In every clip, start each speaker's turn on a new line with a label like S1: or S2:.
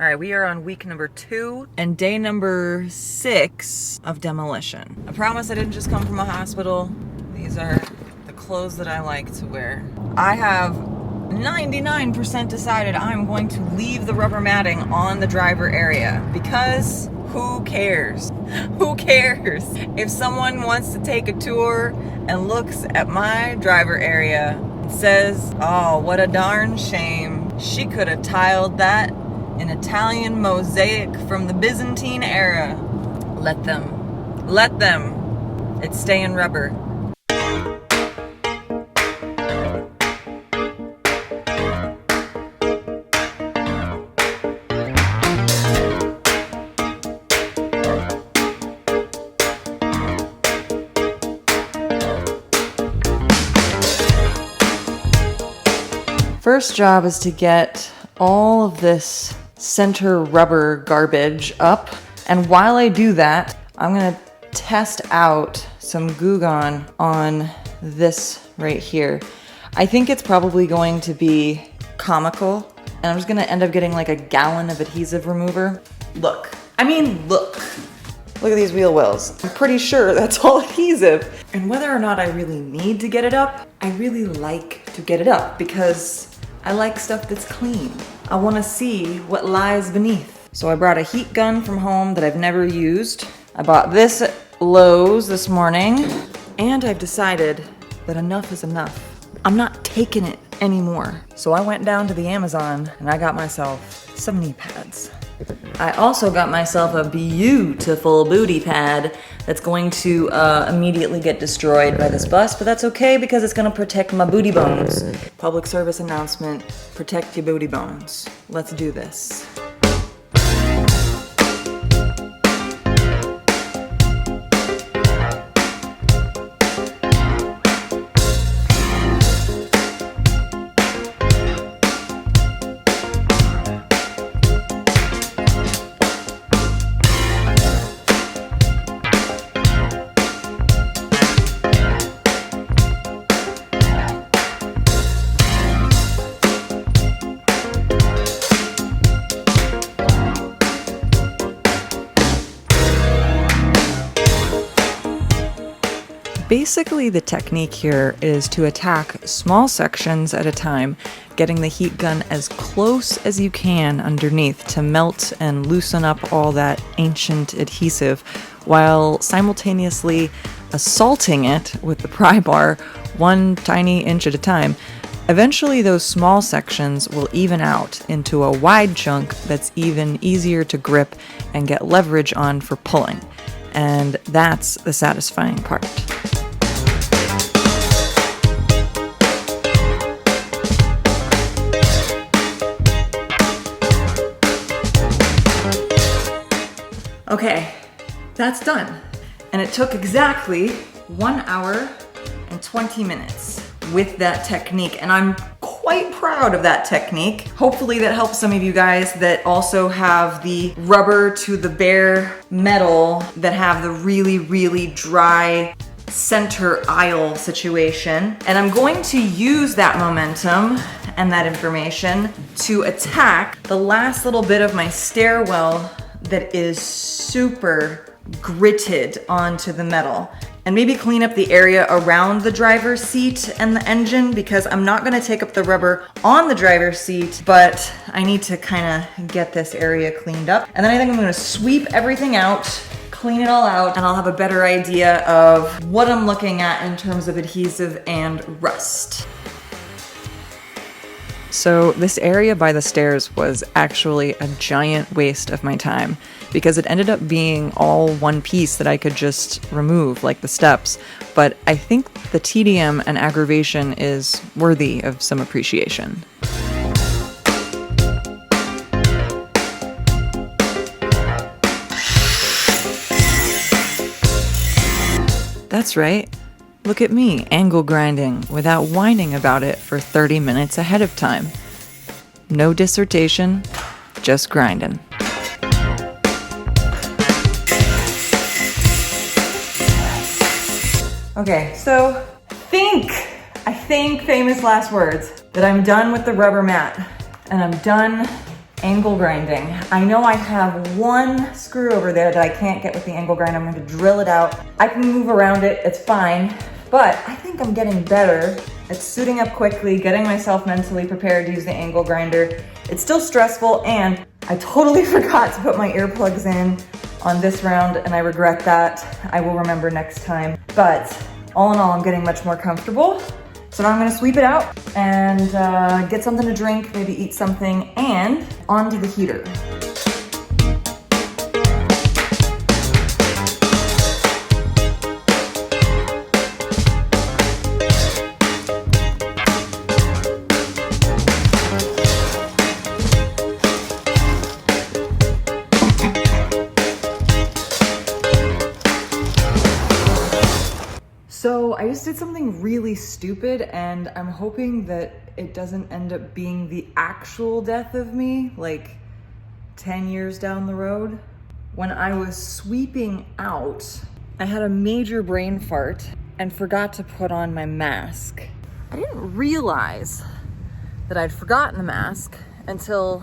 S1: All right, we are on week number 2 and day number 6 of demolition. I promise I didn't just come from a hospital. These are the clothes that I like to wear. I have 99% decided I'm going to leave the rubber matting on the driver area because who cares? Who cares? If someone wants to take a tour and looks at my driver area and says, oh, what a darn shame. She could have tiled that in Italian mosaic from the Byzantine era. Let them. Let them. It's staying rubber. First job is to get all of this center rubber garbage up, and while I do that, I'm gonna test out some Goo Gone on this right here. I think it's probably going to be comical, and I'm just gonna end up getting like a gallon of adhesive remover. Look at these wheel wells. I'm pretty sure that's all adhesive. And whether or not I really need to get it up, I really like to get it up because I like stuff that's clean. I want to see what lies beneath. So I brought a heat gun from home that I've never used. I bought this at Lowe's this morning, and I've decided that enough is enough. I'm not taking it anymore. So I went down to the Amazon and I got myself some knee pads. I also got myself a beautiful booty pad that's going to immediately get destroyed by this bus, but that's okay because it's gonna protect my booty bones. Public service announcement, protect your booty bones. Let's do this. Basically, the technique here is to attack small sections at a time, getting the heat gun as close as you can underneath to melt and loosen up all that ancient adhesive, while simultaneously assaulting it with the pry bar 1 tiny inch at a time. Eventually, those small sections will even out into a wide chunk that's even easier to grip and get leverage on for pulling. And that's the satisfying part. Okay, that's done. And it took exactly 1 hour and 20 minutes with that technique. And I'm quite proud of that technique. Hopefully that helps some of you guys that also have the rubber to the bare metal that have the really, really dry center aisle situation. And I'm going to use that momentum and that information to attack the last little bit of my stairwell that is super gritted onto the metal, and maybe clean up the area around the driver's seat and the engine, because I'm not going to take up the rubber on the driver's seat, but I need to kind of get this area cleaned up. And then I think I'm going to sweep everything out, clean it all out, and I'll have a better idea of what I'm looking at in terms of adhesive and rust. So this area by the stairs was actually a giant waste of my time because it ended up being all one piece that I could just remove, like the steps. But I think the tedium and aggravation is worthy of some appreciation. That's right. Look at me, angle grinding, without whining about it for 30 minutes ahead of time. No dissertation, just grinding. Okay, so I think famous last words, that I'm done with the rubber mat, and I'm done angle grinding. I know I have one screw over there that I can't get with the angle grinder. I'm going to drill it out. I can move around it, it's fine. But I think I'm getting better at suiting up quickly, getting myself mentally prepared to use the angle grinder. It's still stressful, and I totally forgot to put my earplugs in on this round, and I regret that. I will remember next time. But all in all, I'm getting much more comfortable. So now I'm gonna sweep it out and get something to drink, maybe eat something, and onto the heater. So I just did something really stupid, and I'm hoping that it doesn't end up being the actual death of me, like 10 years down the road. When I was sweeping out, I had a major brain fart and forgot to put on my mask. I didn't realize that I'd forgotten the mask until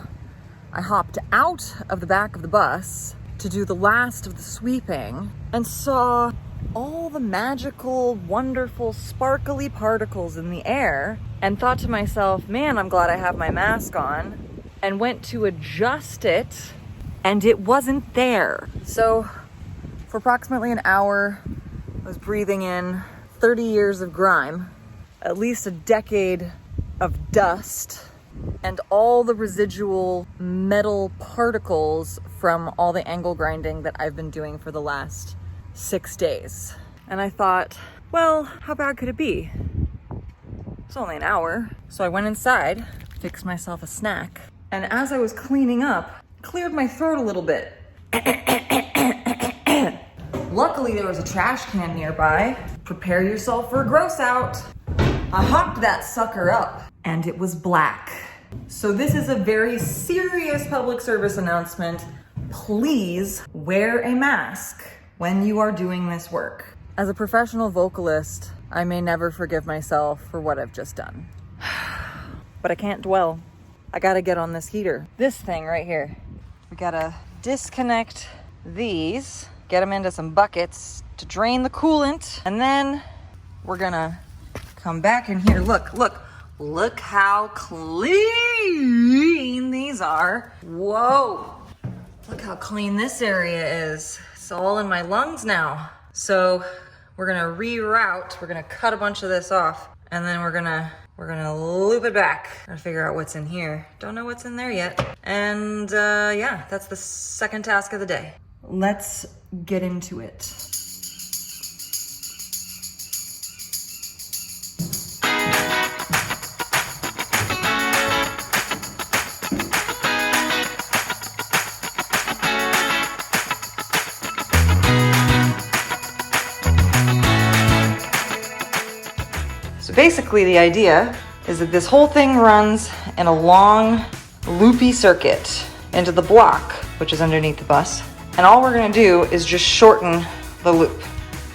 S1: I hopped out of the back of the bus to do the last of the sweeping and saw all the magical, wonderful, sparkly particles in the air and thought to myself, man, I'm glad I have my mask on, and went to adjust it and it wasn't there. So for approximately an hour, I was breathing in 30 years of grime, at least a decade of dust, and all the residual metal particles from all the angle grinding that I've been doing for the last 6 days. And I thought, well, how bad could it be? It's only an hour. So I went inside, fixed myself a snack, and as I was cleaning up, cleared my throat a little bit. Luckily, there was a trash can nearby. Prepare yourself for a gross out. I hopped that sucker up, and it was black. So this is a very serious public service announcement. Please wear a mask when you are doing this work. As a professional vocalist, I may never forgive myself for what I've just done. But I can't dwell. I gotta get on this heater. This thing right here. We gotta disconnect these, get them into some buckets to drain the coolant, and then we're gonna come back in here. Look how clean these are. Whoa, look how clean this area is. It's all in my lungs now. So we're gonna reroute. We're gonna cut a bunch of this off, and then we're gonna loop it back and figure out what's in here. Don't know what's in there yet. And yeah, that's the second task of the day. Let's get into it. Basically, the idea is that this whole thing runs in a long, loopy circuit into the block, which is underneath the bus. And all we're gonna do is just shorten the loop.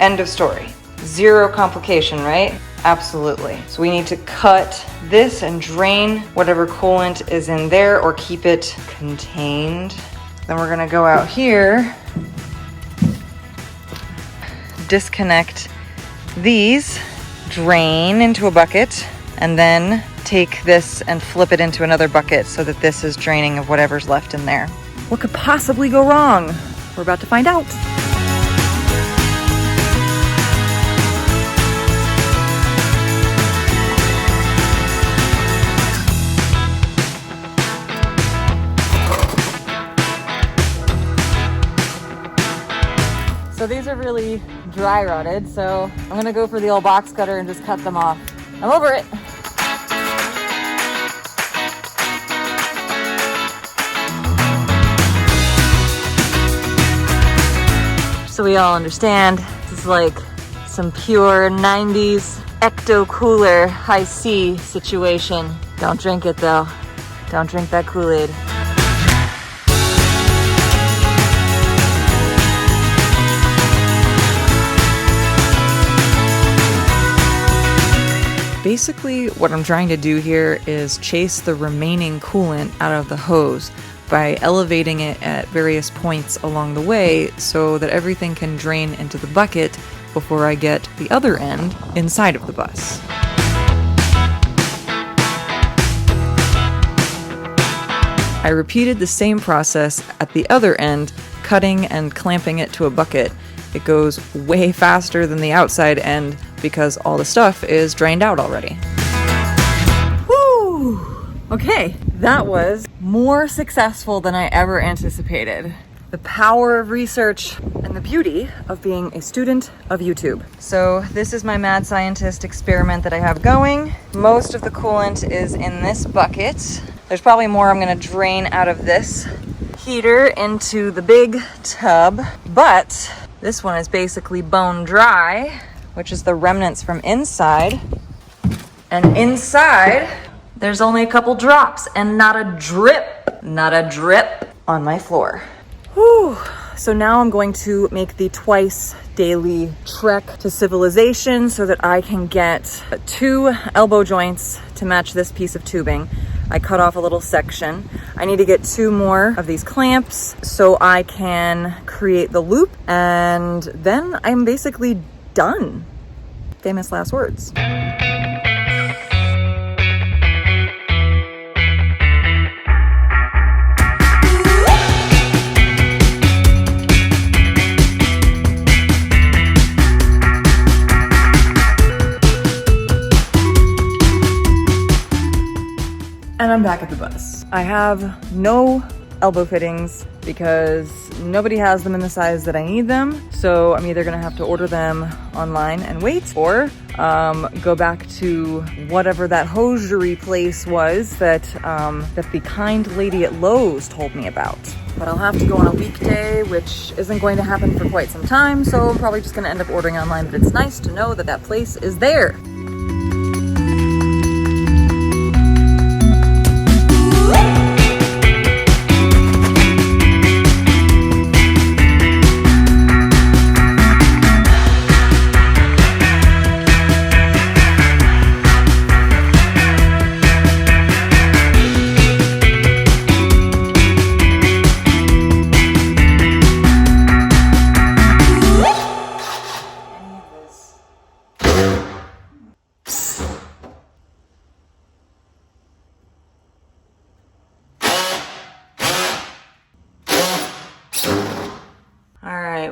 S1: End of story. Zero complication, right? Absolutely. So we need to cut this and drain whatever coolant is in there or keep it contained. Then we're gonna go out here, disconnect these, drain into a bucket, and then take this and flip it into another bucket so that this is draining of whatever's left in there. What could possibly go wrong? We're about to find out. So these are really dry rotted, so I'm gonna go for the old box cutter and just cut them off. I'm over it. So we all understand, this is like some pure 90s ecto cooler high C situation. Don't drink it though. Don't drink that Kool-Aid. Basically, what I'm trying to do here is chase the remaining coolant out of the hose by elevating it at various points along the way so that everything can drain into the bucket before I get the other end inside of the bus. I repeated the same process at the other end, cutting and clamping it to a bucket. It goes way faster than the outside end because all the stuff is drained out already. Woo! Okay, that was more successful than I ever anticipated. The power of research and the beauty of being a student of YouTube. So this is my mad scientist experiment that I have going. Most of the coolant is in this bucket. There's probably more I'm gonna drain out of this heater into the big tub, but this one is basically bone dry, which is the remnants from inside. And inside, there's only a couple drops and not a drip on my floor. Whew. So now I'm going to make the twice daily trek to civilization so that I can get 2 elbow joints to match this piece of tubing. I cut off a little section. I need to get 2 more of these clamps so I can create the loop, and then I'm basically done. Famous last words. And I'm back at the bus. I have no elbow fittings because nobody has them in the size that I need them. So I'm either gonna have to order them online and wait, or go back to whatever that hosiery place was that the kind lady at Lowe's told me about. But I'll have to go on a weekday, which isn't going to happen for quite some time. So I'm probably just gonna end up ordering online, but it's nice to know that that place is there.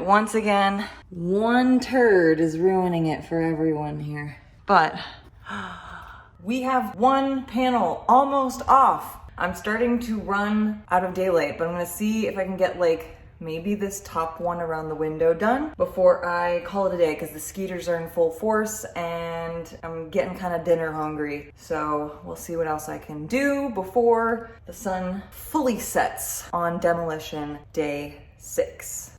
S1: Once again, one turd is ruining it for everyone here. But we have one panel almost off. I'm starting to run out of daylight, but I'm gonna see if I can get like maybe this top one around the window done before I call it a day, because the skeeters are in full force and I'm getting kind of dinner hungry. So we'll see what else I can do before the sun fully sets on demolition day 6.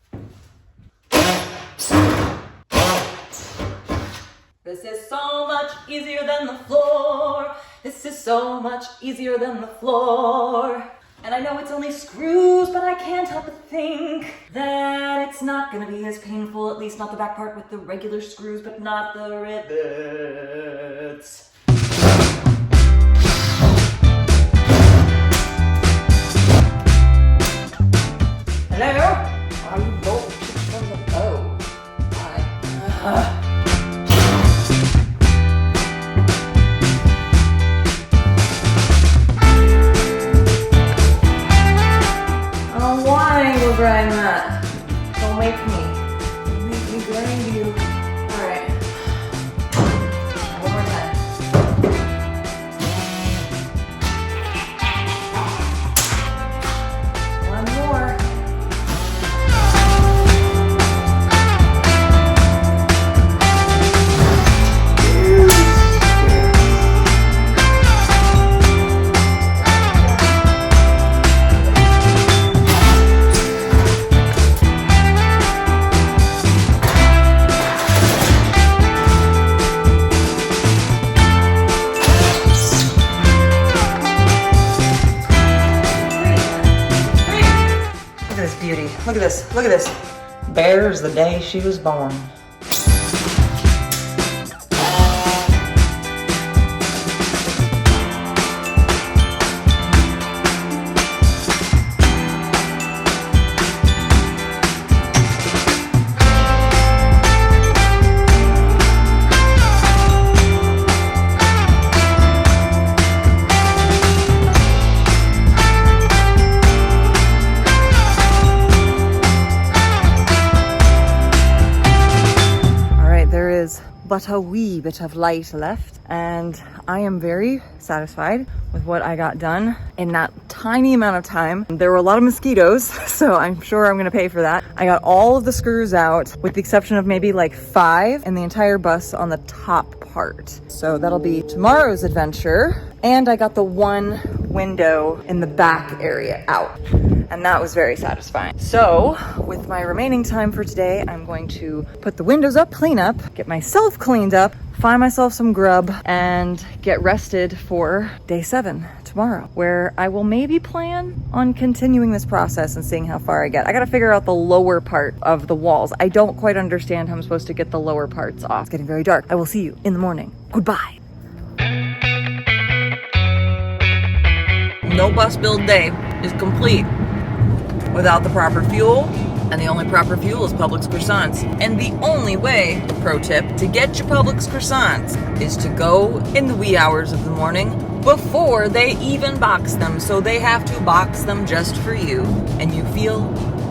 S1: This is so much easier than the floor. This is so much easier than the floor. And I know it's only screws, but I can't help but think that it's not gonna be as painful, at least not the back part with the regular screws, but not the rivets. Hello? Are you both from the bow? Hi. Grind that. Don't make me. Don't make me grind you. Alright. One more time. One more. Look at this, look at this. Bare as the day she was born. but a wee bit of light left. And I am very satisfied with what I got done in that tiny amount of time. There were a lot of mosquitoes, so I'm sure I'm gonna pay for that. I got all of the screws out, with the exception of maybe like 5 in the entire bus on the top part. So that'll be tomorrow's adventure. And I got the one window in the back area out, and that was very satisfying. So with my remaining time for today, I'm going to put the windows up, clean up, get myself cleaned up, find myself some grub, and get rested for day 7 tomorrow, where I will maybe plan on continuing this process and seeing how far I get. I gotta figure out the lower part of the walls. I don't quite understand how I'm supposed to get the lower parts off. It's getting very dark. I will see you in the morning. Goodbye. No bus build day is complete without the proper fuel, and the only proper fuel is Publix croissants. And the only way, pro tip, to get your Publix croissants is to go in the wee hours of the morning before they even box them. So they have to box them just for you, and you feel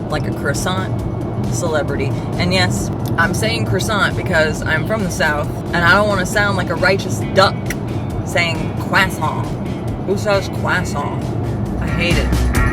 S1: like a croissant celebrity. And yes, I'm saying croissant because I'm from the South, and I don't want to sound like a righteous duck saying croissant. Who says croissant? I hate it.